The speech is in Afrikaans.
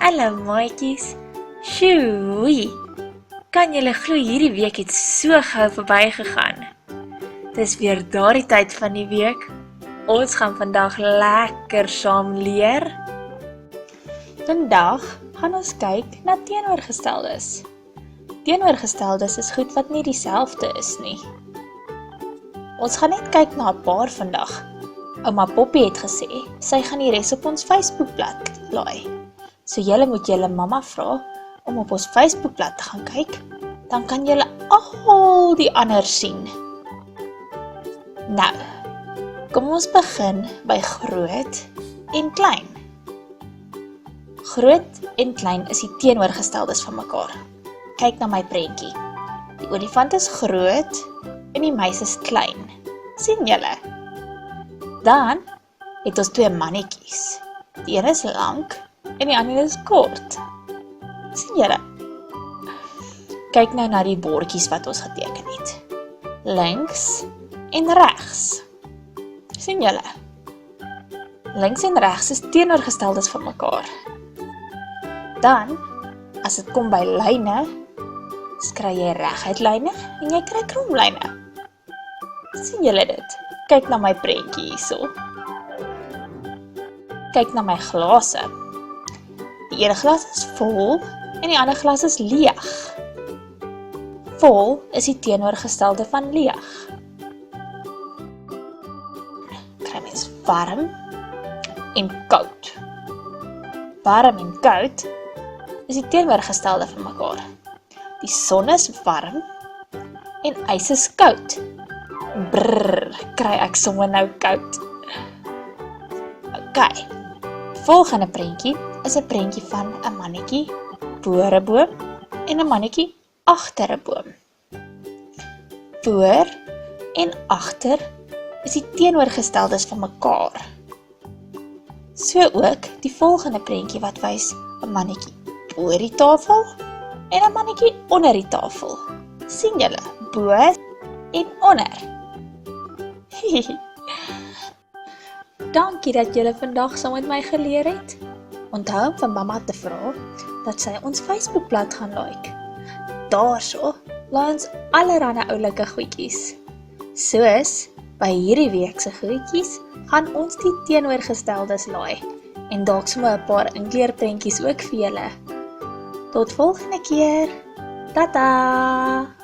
Hallo maatjies. Sjoei. Kan julle glo hierdie week het so gou verbygegaan? Dis weer daardie tyd van die week. Ons gaan vandag lekker saam leer. Vandag gaan ons kyk na teenoorgesteldes. Teenoorgesteldes is goed wat nie dieselfde is nie. Ons gaan net kyk na 'n paar vandag. Ouma Poppy het gesê, sy gaan die res op ons Facebookblad laai. So julle moet julle mamma vra om op ons Facebookblad te gaan kyk, dan kan julle al die ander sien. Nou, kom ons begin by groot en klein. Groot en klein is die teenoorgesteldes van mekaar. Kyk na my prentjie. Die olifant is groot en die muis is klein. Sien julle? Dan het ons twee mannetjies. Die een is lank en die ander is kort. Sien julle? Kyk nou na die bordjies wat ons geteken het. Links en regs. Sien julle? Links en regs is teenoorgesteldes van mekaar. Dan, as dit kom by lyne, kry jy reguit lyne en jy kry kromlyne. Sien julle dit? Kyk na my prentjie hierso. Kyk na my glase. Die ene glas is vol en die ander glas is leeg. Vol is die teenoorgestelde van leeg. Kry mens warm en koud. Warm en koud is die teenoorgestelde van mekaar. Die son is warm en ys is koud. Brrr, kry ek sommer nou koud. Ok, volgende prentjie is 'n prentjie van 'n mannetjie voor 'n boom en 'n mannetjie agter 'n boom. Voor en agter is die teenoorgesteldes van mekaar. So ook die volgende prentjie wat wys 'n mannetjie voor die tafel en 'n mannetjie onder die tafel. Sien julle? Bo en onder. Dankie dat julle vandag saam met my geleer het. Onthou om van mamma te vra dat sy ons Facebookblad gaan like. Daarso laai ons allerlei oulike goedjies. Soos by hierdie week se goedjies gaan ons die teenoorgesteldes laai en dalk sommer 'n paar inkleurprentjies ook vir julle. Tot volgende keer. Tata!